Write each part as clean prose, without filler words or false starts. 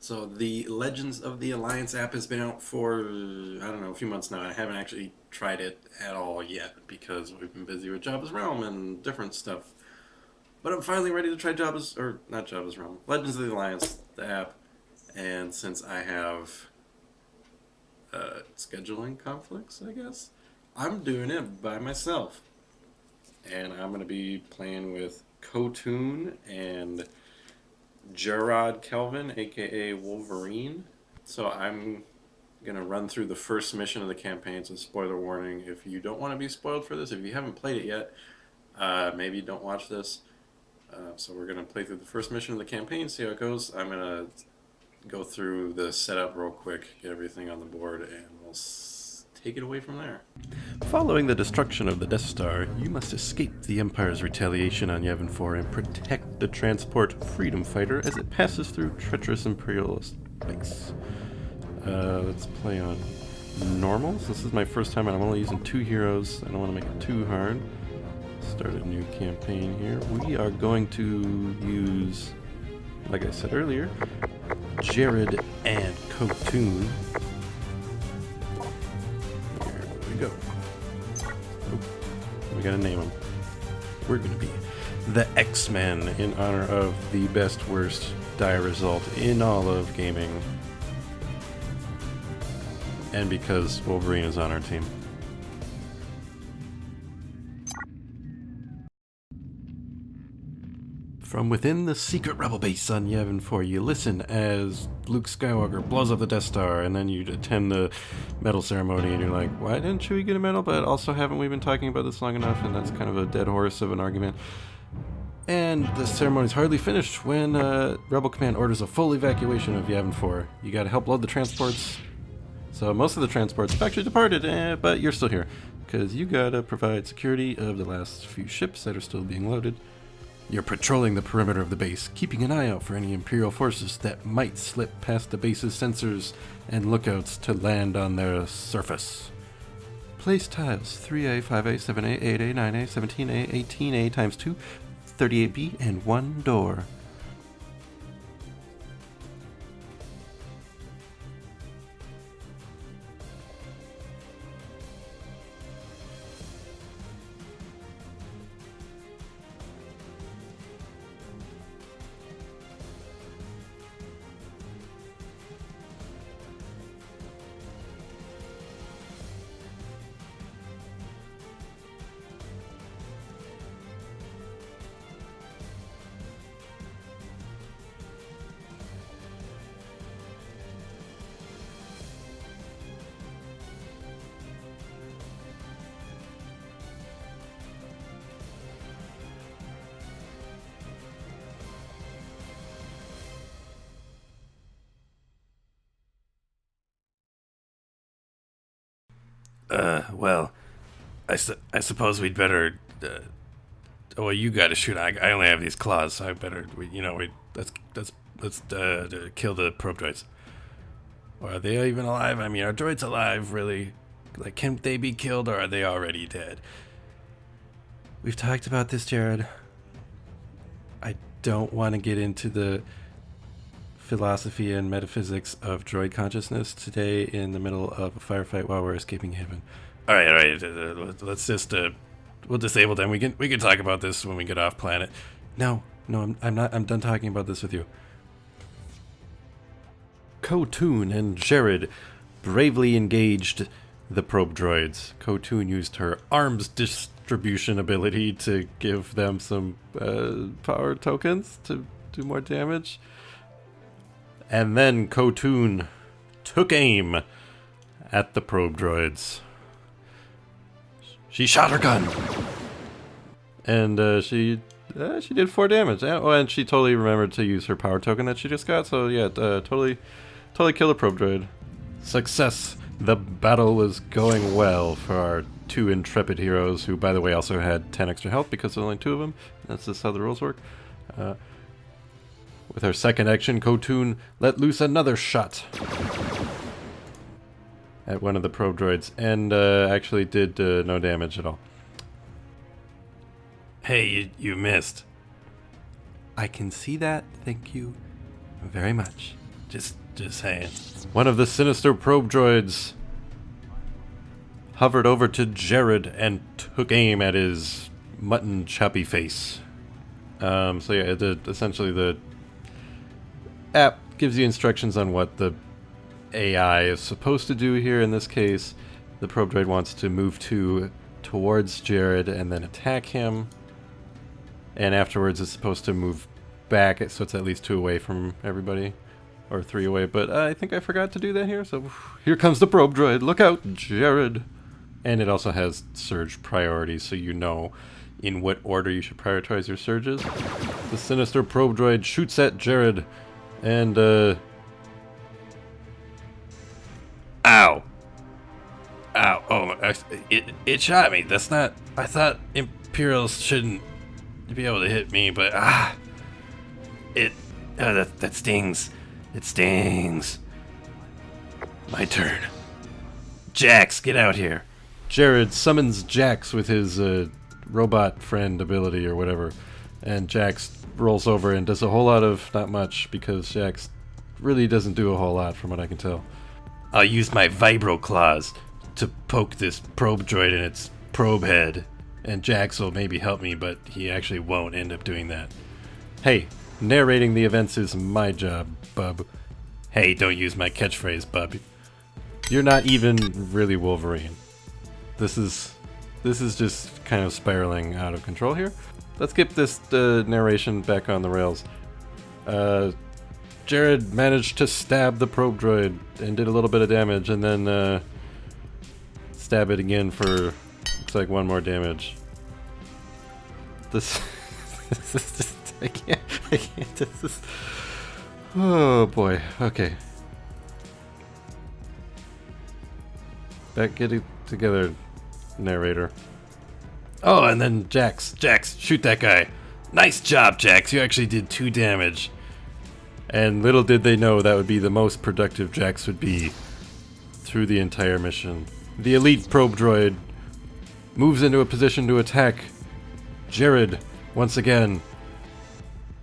So the Legends of the Alliance app has been out for, I don't know, a few months now. I haven't actually tried it at all yet because we've been busy with Jabba's Realm and different stuff. But I'm finally ready to try Jabba's, or not Jabba's Realm, Legends of the Alliance, the app. And since I have scheduling conflicts, I guess, I'm doing it by myself. And I'm going to be playing with ko-tun and Gerard Kelvin, aka Wolverine. So I'm gonna run through the first mission of the campaign. So spoiler warning: if you don't want to be spoiled for this, if you haven't played it yet, maybe don't watch this. So we're gonna play through the first mission of the campaign, see how it goes. I'm gonna go through the setup real quick, get everything on the board, and we'll take it away from there. Following the destruction of the Death Star, you must escape the Empire's retaliation on Yavin 4 and protect the transport Freedom Fighter as it passes through treacherous Imperialist base. Let's play on normals. This is my first time and I'm only using 2 heroes. I don't want to make it too hard. Start a new campaign here. We are going to use, like I said earlier, Jared and ko-tun. Go. Oh, we gotta name them. We're gonna be the X-Men in honor of the best worst die result in all of gaming. And because Wolverine is on our team. From within the secret rebel base on Yavin 4, you listen as Luke Skywalker blows up the Death Star, and then you attend the medal ceremony, and you're like, why didn't Chewie get a medal? But also, haven't we been talking about this long enough? And that's kind of a dead horse of an argument. And the ceremony's hardly finished when Rebel Command orders a full evacuation of Yavin 4. You gotta help load the transports. So most of the transports have actually departed, but you're still here, because you gotta provide security of the last few ships that are still being loaded. You're patrolling the perimeter of the base, keeping an eye out for any Imperial forces that might slip past the base's sensors and lookouts to land on their surface. Place tiles 3A, 5A, 7A, 8A, 9A, 17A, 18A times 2, 38B, and 1 door. Well, I suppose we'd better. Well, you got to shoot. I only have these claws, so I better. Let's kill the probe droids. Or are they even alive? I mean, are droids alive, really? Like, can they be killed, or are they already dead? We've talked about this, Jared. I don't want to get into the philosophy and metaphysics of droid consciousness today in the middle of a firefight while we're escaping heaven. All right. Let's just we'll disable them. We can talk about this when we get off planet. No, I'm not. I'm done talking about this with you. ko-tun and Jared bravely engaged the probe droids. ko-tun used her arms distribution ability to give them some power tokens to do more damage. And then ko-tun took aim at the probe droids. She shot her gun, and she did 4 damage. And she totally remembered to use her power token that she just got. So yeah, totally killed the probe droid. Success. The battle was going well for our 2 intrepid heroes, who, by the way, also had 10 extra health because there's only 2 of them. That's just how the rules work. With her second action, ko-tun let loose another shot at one of the probe droids, and actually did no damage at all. Hey, you missed. I can see that. Thank you very much. Just saying. One of the sinister probe droids hovered over to Jared and took aim at his mutton choppy face. So yeah, essentially the app gives you instructions on what the AI is supposed to do here. In this case, the probe droid wants to move towards Jared and then attack him. And afterwards it's supposed to move back, so it's at least 2 away from everybody. Or 3 away, but I think I forgot to do that here, so here comes the probe droid. Look out, Jared! And it also has surge priorities, so you know in what order you should prioritize your surges. The sinister probe droid shoots at Jared, and ow! Ow! Oh, it shot me. That's not... I thought Imperials shouldn't be able to hit me, but that stings. It stings. My turn. Jax, get out here. Jared summons Jax with his robot friend ability or whatever, and Jax rolls over and does a whole lot of not much, because Jax really doesn't do a whole lot from what I can tell. I'll use my vibro claws to poke this probe droid in its probe head, and Jax will maybe help me, but he actually won't end up doing that. Hey, narrating the events is my job, bub. Hey, don't use my catchphrase, bub. You're not even really Wolverine. This is just kind of spiraling out of control here. Let's get this narration back on the rails. Jared managed to stab the probe droid and did a little bit of damage, and then stab it again for, looks like 1 more damage. This is just, I can't, this is, oh boy, okay. Get it together, narrator. Oh, and then Jax, shoot that guy. Nice job, Jax, you actually did 2 damage. And little did they know that would be the most productive Jax would be through the entire mission. The elite probe droid moves into a position to attack Jared once again.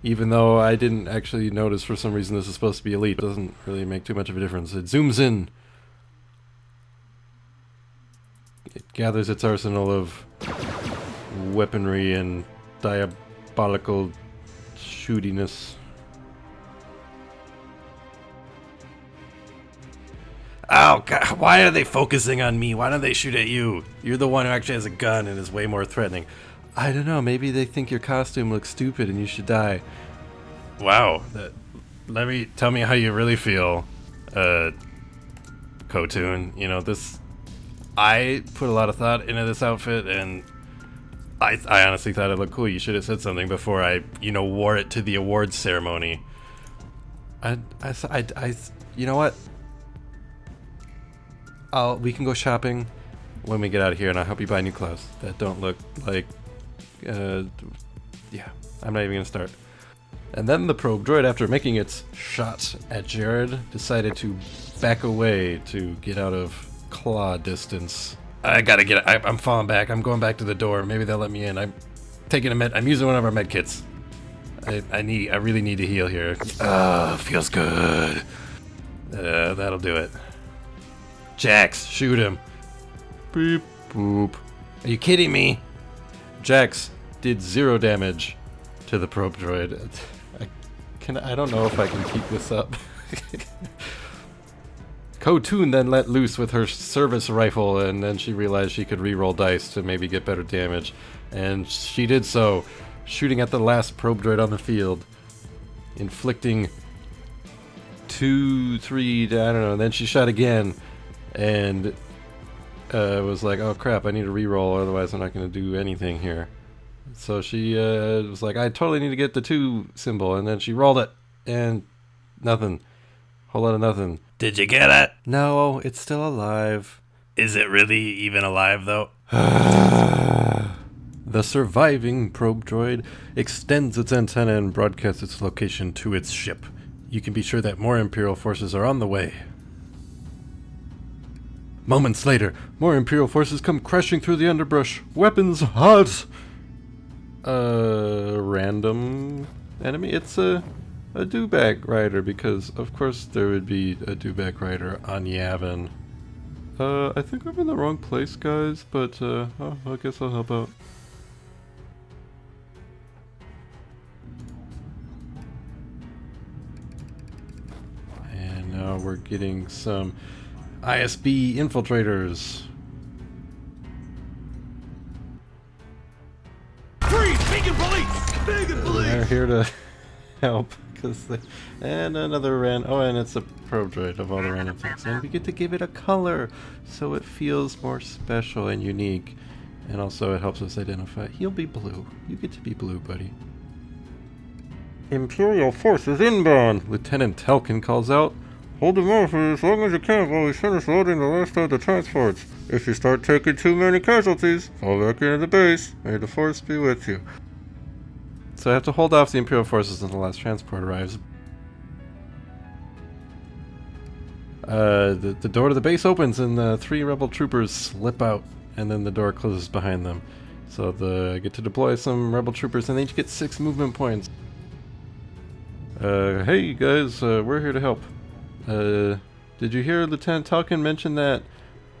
Even though I didn't actually notice for some reason this is supposed to be elite. It doesn't really make too much of a difference. It zooms in. It gathers its arsenal of weaponry and diabolical shootiness. Oh, God, why are they focusing on me? Why don't they shoot at you? You're the one who actually has a gun and is way more threatening. I don't know, maybe they think your costume looks stupid and you should die. Wow, tell me how you really feel, ko-tun. You know, I put a lot of thought into this outfit, and I honestly thought it looked cool. You should have said something before I, wore it to the awards ceremony. You know what? We can go shopping when we get out of here, and I'll help you buy new clothes that don't look like, yeah, I'm not even gonna start. And then the probe droid, after making its shot at Jared, decided to back away to get out of claw distance. I gotta get it. I'm falling back. I'm going back to the door. Maybe they'll let me in. I'm taking I'm using one of our med kits. I really need to heal here. Feels good. That'll do it. Jax, shoot him. Beep boop. Are you kidding me? Jax did 0 damage to the probe droid. I don't know if I can keep this up. Ko-tun then let loose with her service rifle, and then she realized she could re-roll dice to maybe get better damage. And she did so, shooting at the last probe droid on the field, inflicting 2, 3, I don't know, and then she shot again, and was like, oh crap, I need to re-roll, otherwise I'm not going to do anything here. So she was like, I totally need to get the 2 symbol, and then she rolled it, and nothing. Whole lot of nothing. Did you get it? No, it's still alive. Is it really even alive, though? The surviving probe droid extends its antenna and broadcasts its location to its ship. You can be sure that more Imperial forces are on the way. Moments later, more Imperial forces come crashing through the underbrush. Weapons hot! Random enemy? It's a dewback rider, because of course there would be a dewback rider on Yavin. I think I'm in the wrong place, guys, but oh, I guess I'll help out. And now we're getting some ISB infiltrators. Freeze! Vegan police! Vegan police! They're here to help, and another and it's a probe droid of all the random things, and we get to give it a color, so it feels more special and unique, and also it helps us identify. He'll be blue. You get to be blue, buddy. Imperial forces inbound! Lieutenant Telkin calls out. Hold them off for as long as you can while we finish loading the rest of the transports. If you start taking too many casualties, fall back into the base. May the force be with you. So I have to hold off the Imperial forces until the last transport arrives. The door to the base opens and the 3 rebel troopers slip out, and then the door closes behind them. So I get to deploy some rebel troopers, and they each get 6 movement points. Hey guys, we're here to help. Did you hear Lieutenant Talkin mention that,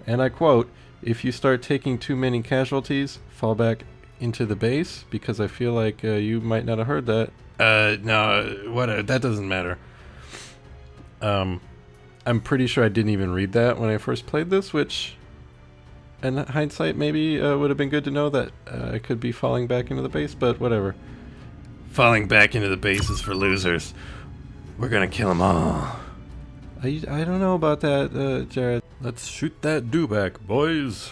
and I quote, if you start taking too many casualties, fall back into the base? Because I feel like you might not have heard that. No, whatever, that doesn't matter. I'm pretty sure I didn't even read that when I first played this, which, in hindsight, maybe would have been good to know that I could be falling back into the base, but whatever. Falling back into the base is for losers. We're gonna kill them all. I don't know about that, Jared. Let's shoot that dewback, boys.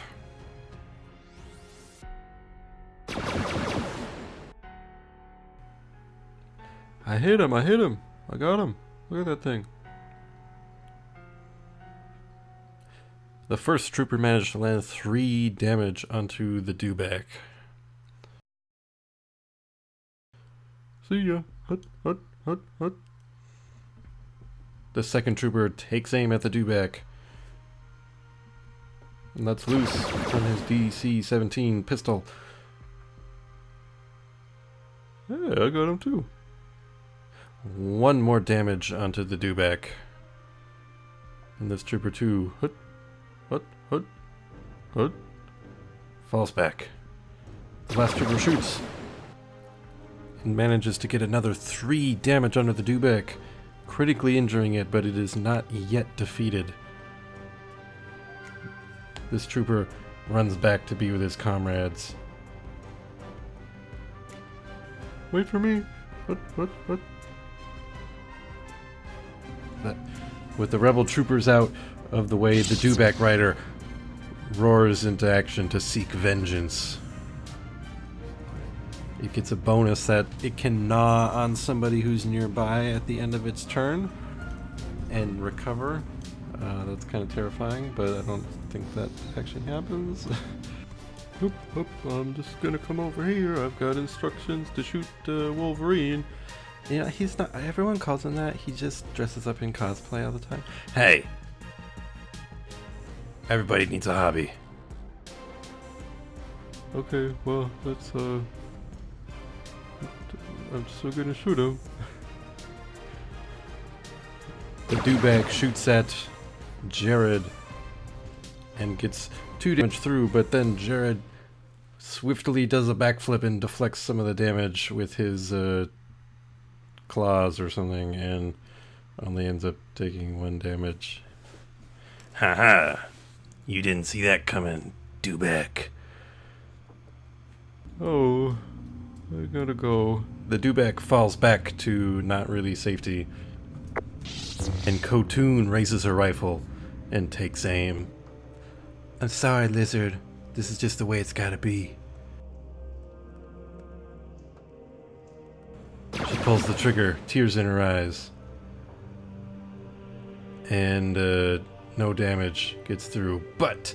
I hit him, I got him. Look at that thing. The first trooper managed to land 3 damage onto the dewback. See ya. Hut, hut, hut, hut. The second trooper takes aim at the dewback and lets loose from his DC-17 pistol. Hey, I got him too. 1 more damage onto the dewback. And this trooper too, hut, hut, hut, hut, falls back. The last trooper shoots and manages to get another 3 damage under the dewback, critically injuring it, but it is not yet defeated. This trooper runs back to be with his comrades. Wait for me. What? With the rebel troopers out of the way, the dewback rider roars into action to seek vengeance. It gets a bonus that it can gnaw on somebody who's nearby at the end of its turn and recover. That's kind of terrifying, but I don't think that actually happens. Oop, I'm just gonna come over here. I've got instructions to shoot Wolverine. You know, he's not. Everyone calls him that. He just dresses up in cosplay all the time. Hey! Everybody needs a hobby. Okay, well, let's, I'm still gonna shoot him. The dewback shoots at Jared and gets 2 damage through, but then Jared swiftly does a backflip and deflects some of the damage with his claws or something, and only ends up taking 1 damage. Haha! You didn't see that coming, dewback. Oh, I gotta go. The dewback falls back to not really safety, and ko-tun raises her rifle and takes aim. I'm sorry, Lizard. This is just the way it's gotta be. She pulls the trigger, tears in her eyes. And, no damage gets through. But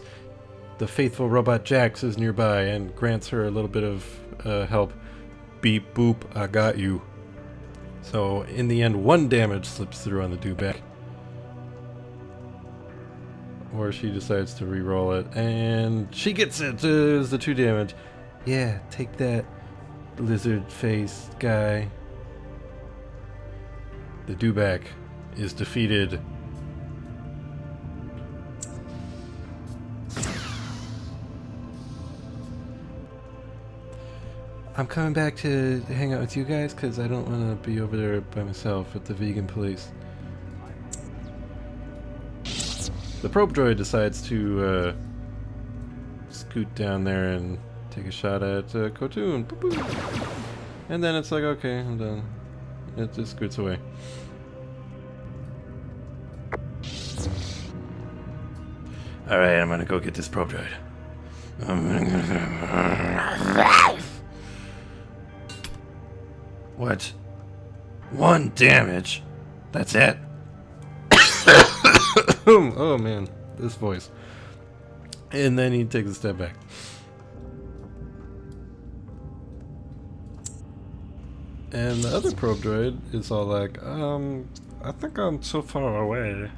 the faithful robot Jax is nearby and grants her a little bit of help. Beep boop, I got you. So, in the end, 1 damage slips through on the dewback. Or she decides to re-roll it, and she gets it! It's the 2 damage. Yeah, take that, lizard face guy. the dewback is defeated. I'm coming back to hang out with you guys because I don't want to be over there by myself with the vegan police. The probe droid decides to scoot down there and take a shot at ko-tun. And then it's like, okay, I'm done. It just scoots away. Alright, I'm gonna go get this probe droid. What? 1 damage? That's it? Oh man, this voice. And then he takes a step back. And the other probe droid is all like, I think I'm so far away.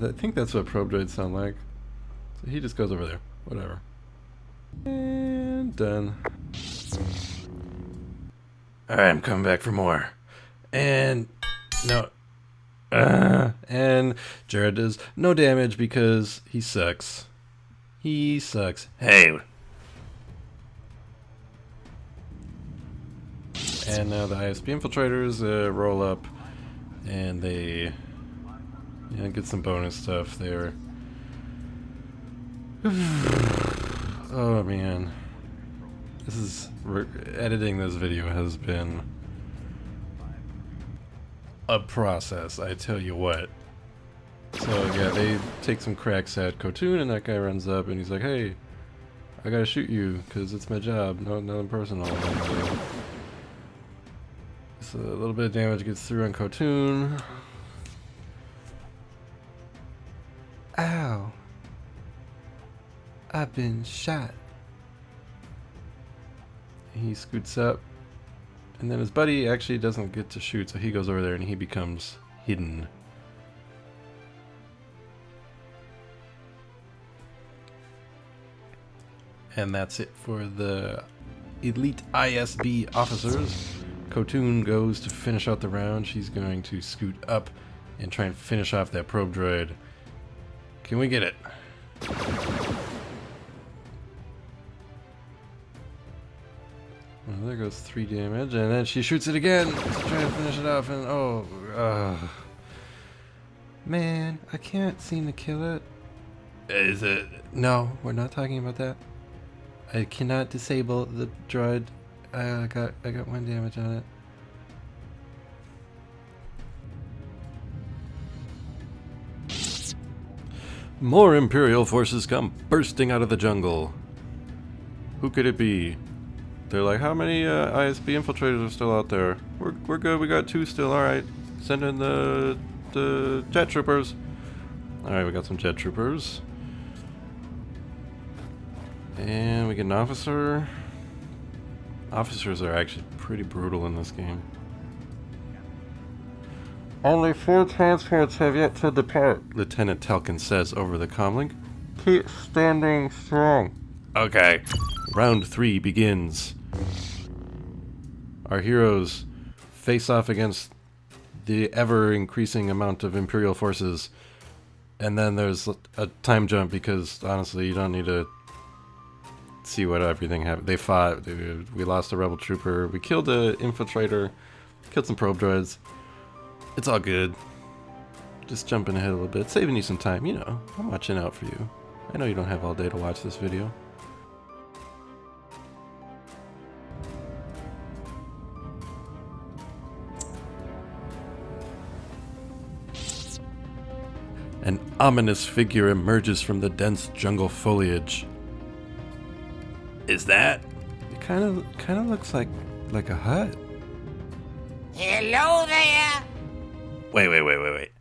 I think that's what probe droids sound like. So he just goes over there. Whatever. And done. Alright, I'm coming back for more. And no. And Jared does no damage because he sucks. He sucks. Hey. And now the ISB infiltrators roll up and they get some bonus stuff there. Oh man. Editing this video has been a process, I tell you what. So yeah, they take some cracks at ko-tun and that guy runs up and he's like, hey, I gotta shoot you because it's my job, nothing personal. So a little bit of damage gets through on ko-tun. Ow. I've been shot. He scoots up. And then his buddy actually doesn't get to shoot, so he goes over there and he becomes hidden. And that's it for the elite ISB officers. ko-tun goes to finish out the round. She's going to scoot up and try and finish off that probe droid. Can we get it? Well, there goes 3 damage, and then she shoots it again to try and finish it off, and man, I can't seem to kill it. Is it? No, we're not talking about that. I cannot disable the droid. I got 1 damage on it. More Imperial forces come bursting out of the jungle. Who could it be? They're like, how many ISB infiltrators are still out there? We're good, we got 2 still, alright. Send in the jet troopers. Alright, we got some jet troopers. And we get an officer. Officers are actually pretty brutal in this game. Only 4 transports have yet to depart, Lieutenant Telkin says over the comlink. Keep standing strong. Okay. Round 3 begins. Our heroes face off against the ever-increasing amount of Imperial forces. And then there's a time jump because, honestly, you don't need to see what everything happened. They fought. We lost a rebel trooper. We killed an infiltrator. Killed some probe droids. It's all good. Just jumping ahead a little bit. Saving you some time, you know. I'm watching out for you. I know you don't have all day to watch this video. An ominous figure emerges from the dense jungle foliage. Is that? It kind of looks like a hut. Hello there. Wait.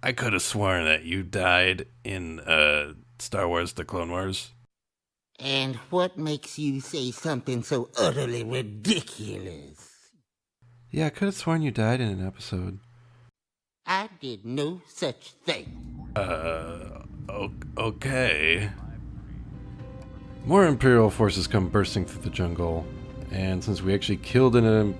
I could have sworn that you died in Star Wars: The Clone Wars. And what makes you say something so utterly ridiculous? Yeah, I could have sworn you died in an episode. I did no such thing. Okay. More Imperial forces come bursting through the jungle, and since we actually killed an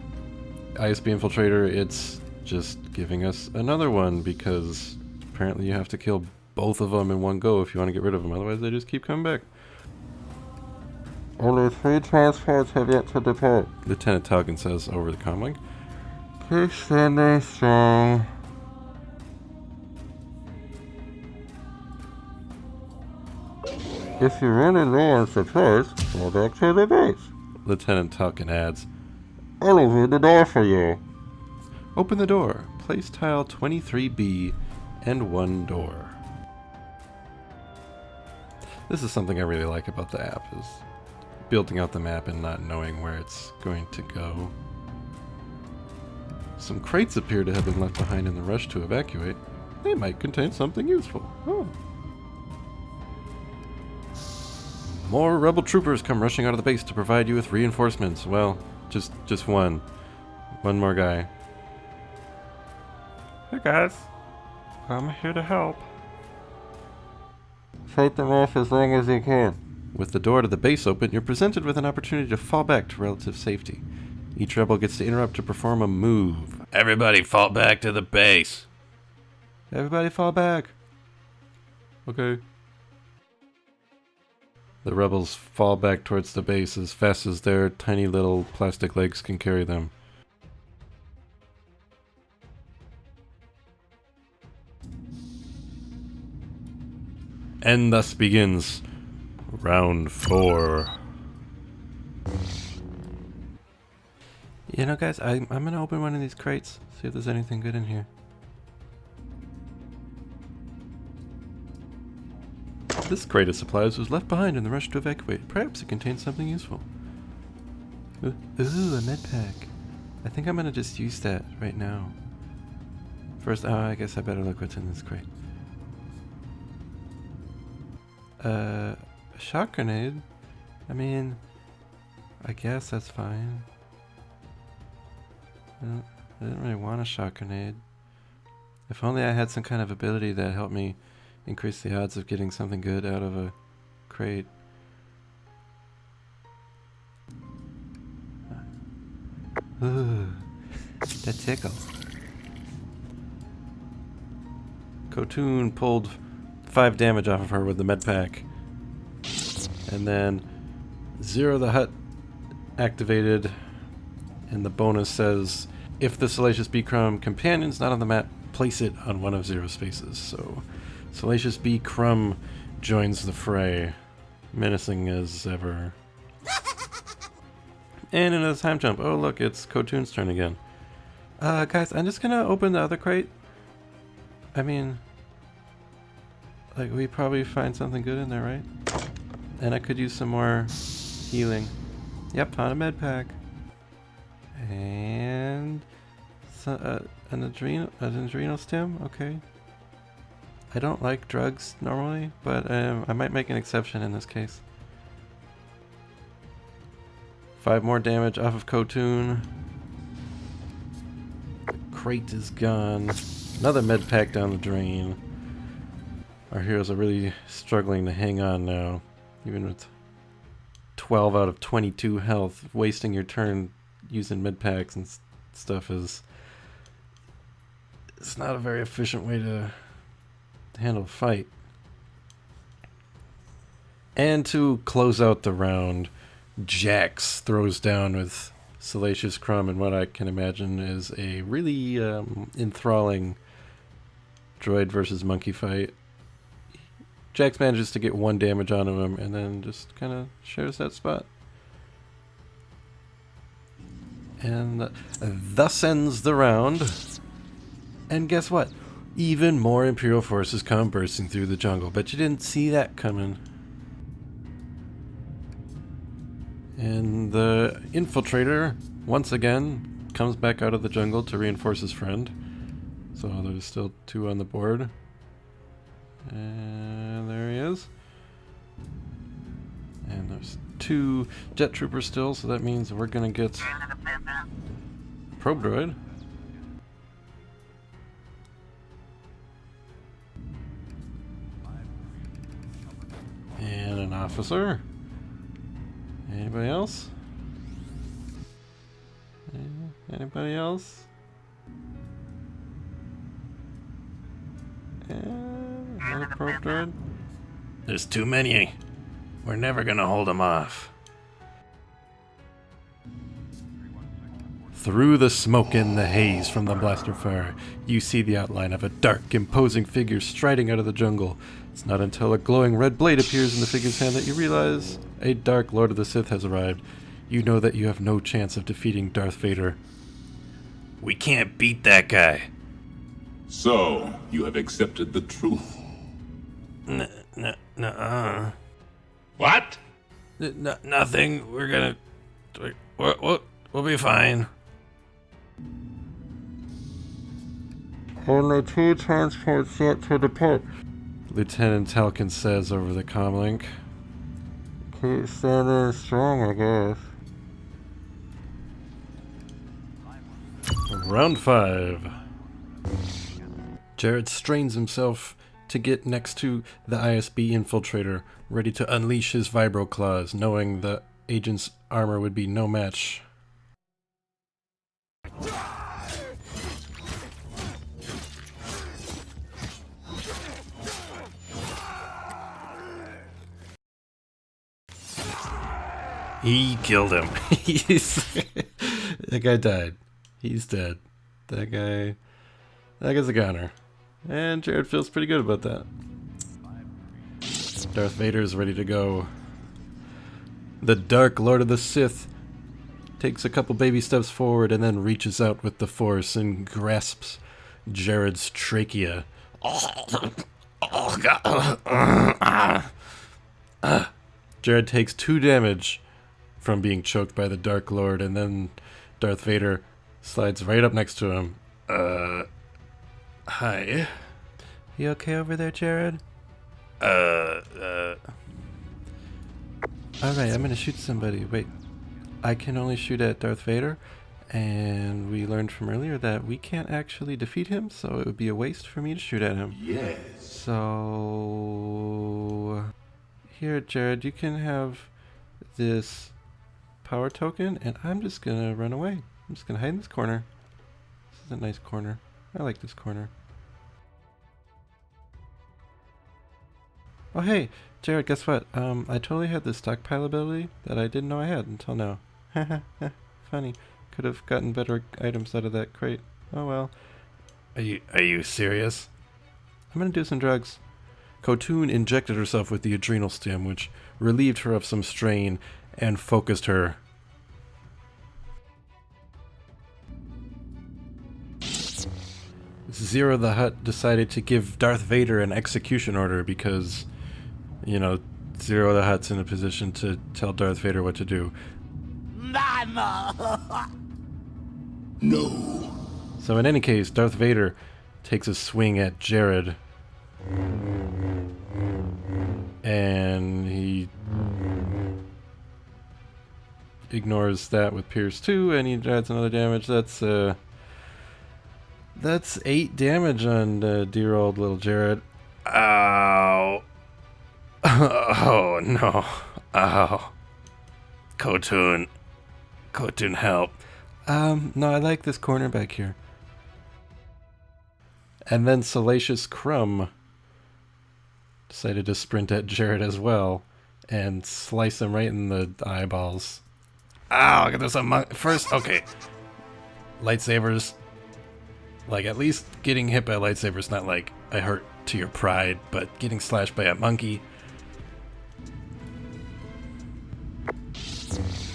ISB infiltrator, it's just giving us another one because apparently you have to kill both of them in one go if you want to get rid of them. Otherwise, they just keep coming back. Only 3 transports have yet to depart, Lieutenant Talkin says over the comlink. Keep standing strong. If you're really low on supplies, fall back to the base, Lieutenant Talkin adds. I'll open the door for you. Open the door. Place tile 23B and 1 door. This is something I really like about the app, is building out the map and not knowing where it's going to go. Some crates appear to have been left behind in the rush to evacuate. They might contain something useful. Oh. More rebel troopers come rushing out of the base to provide you with reinforcements. Well, just one. One more guy. Hey guys, I'm here to help. Fight them off as long as you can. With the door to the base open, you're presented with an opportunity to fall back to relative safety. Each rebel gets to interrupt to perform a move. Everybody fall back to the base. Everybody fall back. Okay. The rebels fall back towards the base as fast as their tiny little plastic legs can carry them. And thus begins round 4. You know, guys, I'm gonna open one of these crates, see if there's anything good in here. This crate of supplies was left behind in the rush to evacuate. Perhaps it contains something useful. Ooh, a med pack. I think I'm gonna just use that right now. First, I guess I better look what's in this crate. A shock grenade? I mean, I guess that's fine. I didn't really want a shock grenade. If only I had some kind of ability that helped me increase the odds of getting something good out of a crate. Ooh, that tickles. Ko-tun pulled 5 damage off of her with the med pack. And then Zero the Hut activated, and the bonus says, if the Salacious Bee Crumb companion's not on the map, place it on one of Zero's spaces. So Salacious Bee Crumb joins the fray, menacing as ever. And another time jump. Oh look, it's Ko-tun's turn again. Guys, I'm just gonna open the other crate. I mean, like, we probably find something good in there, right? And I could use some more healing. Yep, found a med pack. And an adrenal stem. Okay. I don't like drugs normally, but I might make an exception in this case. 5 more damage off of Ko-tun. Crate is gone. Another med pack down the drain. Our heroes are really struggling to hang on now, even with 12 out of 22 health. Wasting your turn using med packs and stuff is, it's not a very efficient way to handle a fight. And to close out the round, Jax throws down with Salacious Crumb in what I can imagine is a really enthralling droid versus monkey fight. Jax manages to get 1 damage onto him and then just kind of shares that spot. And thus ends the round. And guess what? Even more Imperial forces come bursting through the jungle. Bet you didn't see that coming. And the infiltrator, once again, comes back out of the jungle to reinforce his friend. So there's still 2 on the board. And there he is. And there's 2 jet troopers still, so that means we're gonna get probe droid. And an officer. Anybody else? Anybody else? Another probe droid? There's too many. We're never gonna hold them off. Through the smoke and the haze from the blaster fire, you see the outline of a dark, imposing figure striding out of the jungle. It's not until a glowing red blade appears in the figure's hand that you realize a dark Lord of the Sith has arrived. You know that you have no chance of defeating Darth Vader. We can't beat that guy. So, you have accepted the truth. Nuh-uh. What? Nothing. We're gonna... We'll be fine. Only 2 transports yet to depart, Lieutenant Talkin says over the comlink. Keep standing strong, I guess. Round 5. Jared strains himself to get next to the ISB infiltrator, ready to unleash his vibro claws, knowing the agent's armor would be no match. He killed him. That guy died. He's dead. That guy's a goner. And Jared feels pretty good about that. Darth Vader's ready to go. The Dark Lord of the Sith takes a couple baby steps forward and then reaches out with the Force and grasps Jared's trachea. Jared takes 2 damage from being choked by the Dark Lord, and then Darth Vader slides right up next to him. Hi. You okay over there, Jared? Alright, I'm gonna shoot somebody. Wait. I can only shoot at Darth Vader, and we learned from earlier that we can't actually defeat him, so it would be a waste for me to shoot at him. Yes. So... Here, Jared, you can have this power token, and I'm just gonna run away. I'm just gonna hide in this corner. This is a nice corner. I like this corner. Oh hey, Jared, guess what? I totally had this stockpile ability that I didn't know I had until now. Funny. Could have gotten better items out of that crate. Oh well. Are you serious? I'm gonna do some drugs. Ko-tun injected herself with the adrenal stim, which relieved her of some strain and focused her. Zero the Hutt decided to give Darth Vader an execution order because, you know, Zero the Hutt's in a position to tell Darth Vader what to do. No. So in any case, Darth Vader takes a swing at Jared. And he ignores that with Pierce 2, and he adds another damage. That's 8 damage on dear old little Jared. Ow. Oh no. Ow. Ko-tun. Ko-tun, help. No, I like this corner back here. And then Salacious Crumb decided to sprint at Jared as well and slice him right in the eyeballs. Ow, get this on first. Okay. Lightsabers. Like, at least getting hit by a lightsaber is not like a hurt to your pride, but getting slashed by a monkey.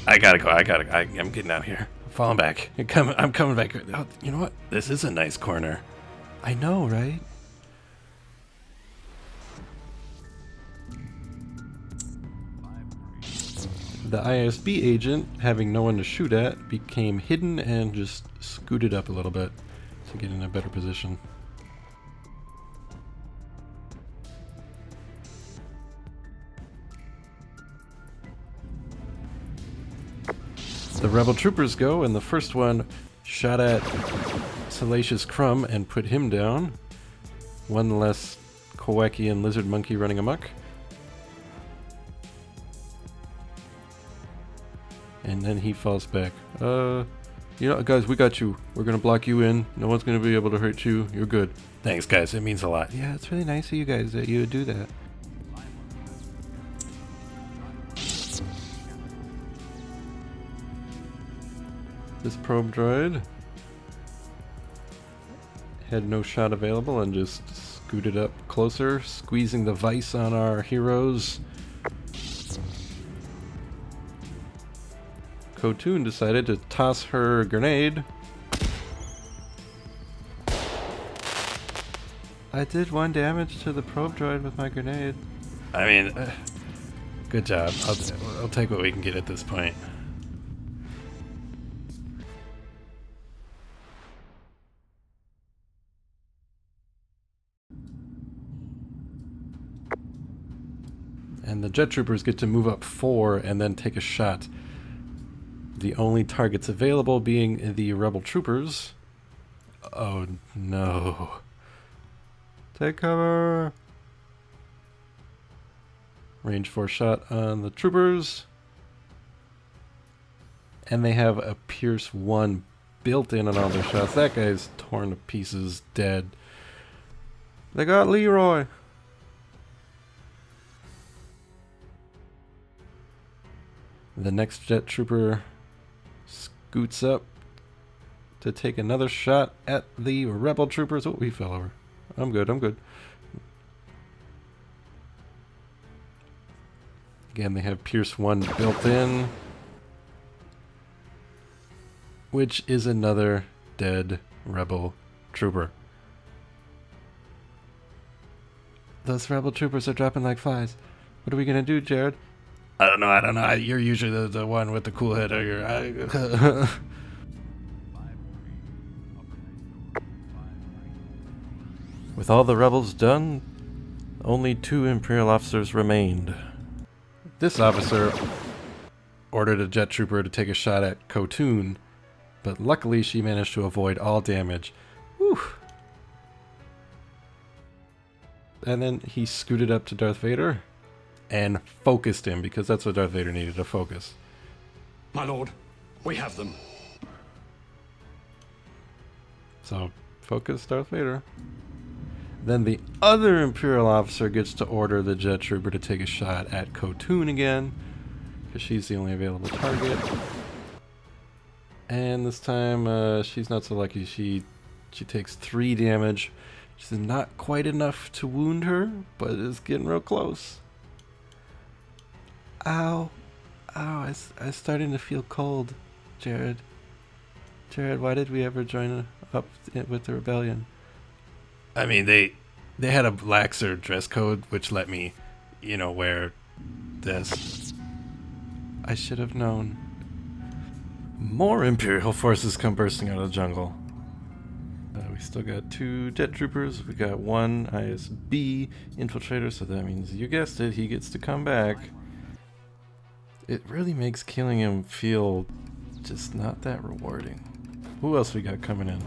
I gotta go. I'm getting out of here. I'm falling back. I'm coming back. Oh, you know what? This is a nice corner. I know, right? The ISB agent, having no one to shoot at, became hidden and just scooted up a little bit to get in a better position. The rebel troopers go, and the first one shot at Salacious Crumb and put him down. One less Kowakian lizard monkey running amok. And then he falls back. You know, guys, we got you. We're gonna block you in. No one's gonna be able to hurt you. You're good. Thanks, guys. It means a lot. Yeah, it's really nice of you guys that you would do that. This probe droid had no shot available and just scooted up closer, squeezing the vice on our heroes. Ko-tun decided to toss her grenade. I did 1 damage to the probe droid with my grenade. I mean, good job. I'll take what we can get at this point. And the jet troopers get to move up 4 and then take a shot. The only targets available being the rebel troopers. Oh no. Take cover! Range 4 shot on the troopers. And they have a Pierce 1 built in on all their shots. That guy's torn to pieces, dead. They got Leroy! The next jet trooper scoots up to take another shot at the rebel troopers. Oh, he fell over. I'm good, I'm good. Again, they have Pierce 1 built in, which is another dead rebel trooper. Those rebel troopers are dropping like flies. What are we gonna do, Jared? I don't know. You're usually the one with the cool head. With all the rebels done, only 2 Imperial officers remained. This officer ordered a jet trooper to take a shot at Ko-tun, but luckily she managed to avoid all damage. Whew. And then he scooted up to Darth Vader and focused him, because that's what Darth Vader needed, to focus. My lord, we have them. So, focus Darth Vader. Then the other Imperial officer gets to order the jet trooper to take a shot at Ko-tun again, because she's the only available target. And this time, she's not so lucky. She takes 3 damage. Which is not quite enough to wound her, but it's getting real close. Ow. Ow, I'm starting to feel cold, Jared. Jared, why did we ever join up with the rebellion? I mean, they had a laxer dress code, which let me, wear this. I should have known. More Imperial forces come bursting out of the jungle. We still got 2 jet troopers. We got 1 ISB infiltrator, so that means, you guessed it, he gets to come back. It really makes killing him feel just not that rewarding. Who else we got coming in?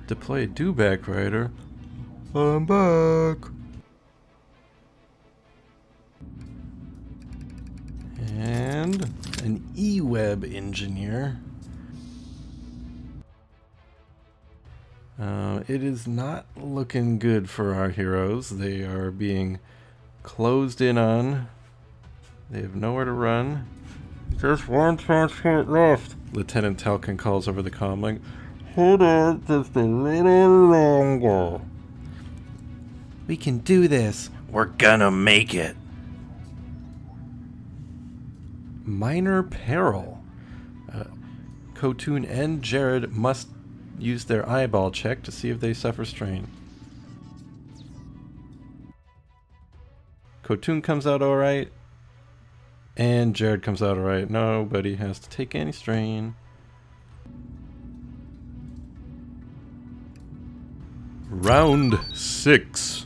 Deploy Dewback Rider. I'm back. And an E-Web engineer. It is not looking good for our heroes. They are being closed in on. They have nowhere to run. Just 1 transport left. Lieutenant Talcon calls over the comm like, hold on just a little longer. We can do this. We're gonna make it. Minor peril. Ko-tun and Jared must use their eyeball check to see if they suffer strain. Ko-tun comes out alright. And Jared comes out alright. Nobody has to take any strain. Round 6.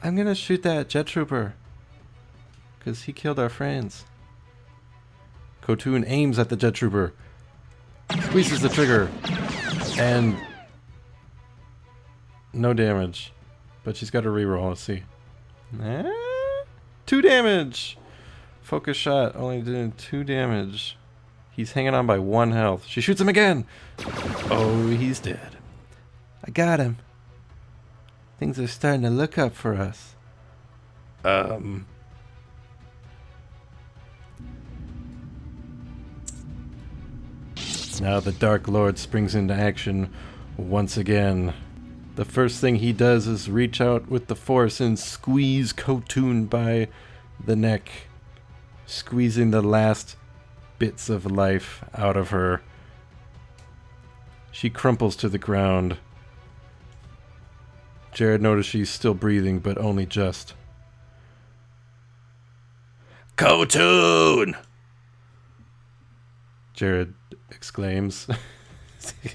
I'm gonna shoot that jet trooper, because he killed our friends. Ko-tun aims at the jet trooper, squeezes the trigger, and no damage. But she's got a reroll. Let's see. 2 damage! Focus shot, only doing 2 damage. He's hanging on by 1 health. She shoots him again! Oh, he's dead. I got him. Things are starting to look up for us. Now the Dark Lord springs into action once again. The first thing he does is reach out with the Force and squeeze ko-tun by the neck, squeezing the last bits of life out of her. She crumples to the ground. Jared notices she's still breathing, but only just. Ko-tun! Jared exclaims.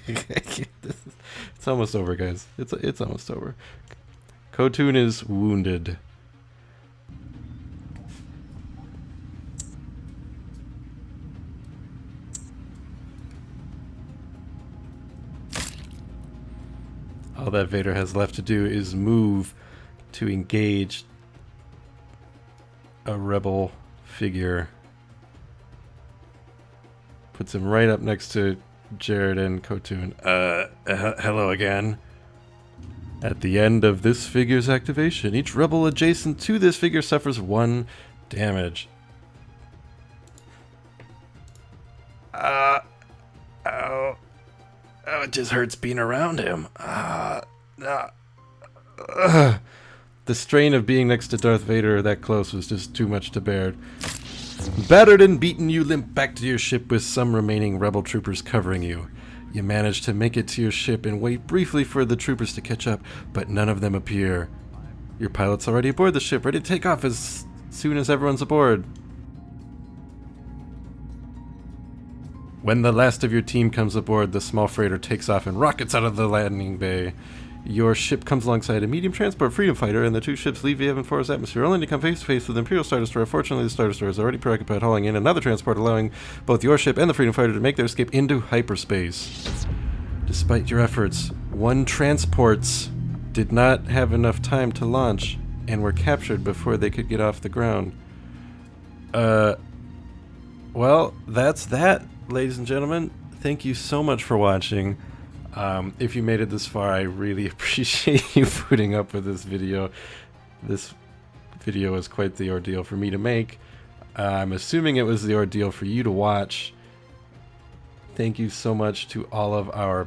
It's almost over, guys. It's almost over. Ko-tun is wounded. All that Vader has left to do is move to engage a rebel figure. Puts him right up next to Jared and ko-tun. Hello again. At the end of this figure's activation, each rebel adjacent to this figure suffers 1 damage. Ow. Oh, it just hurts being around him. The strain of being next to Darth Vader that close was just too much to bear. Battered and beaten, you limp back to your ship with some remaining rebel troopers covering you. You manage to make it to your ship and wait briefly for the troopers to catch up, but none of them appear. Your pilot's already aboard the ship, ready to take off as soon as everyone's aboard. When the last of your team comes aboard, the small freighter takes off and rockets out of the landing bay. Your ship comes alongside a medium transport freedom fighter, and the 2 ships leave the Yavin Forest atmosphere, only to come face to face with the Imperial Star Destroyer. Fortunately, the Star Destroyer is already preoccupied hauling in another transport, allowing both your ship and the freedom fighter to make their escape into hyperspace. Despite your efforts, 1 transports did not have enough time to launch and were captured before they could get off the ground. Well, that's that, ladies and gentlemen. Thank you so much for watching. If you made it this far, I really appreciate you putting up with this video. This video was quite the ordeal for me to make. I'm assuming it was the ordeal for you to watch. Thank you so much to all of our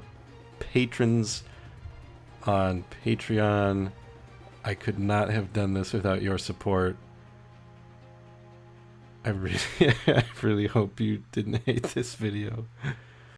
patrons on Patreon. I could not have done this without your support. I really hope you didn't hate this video.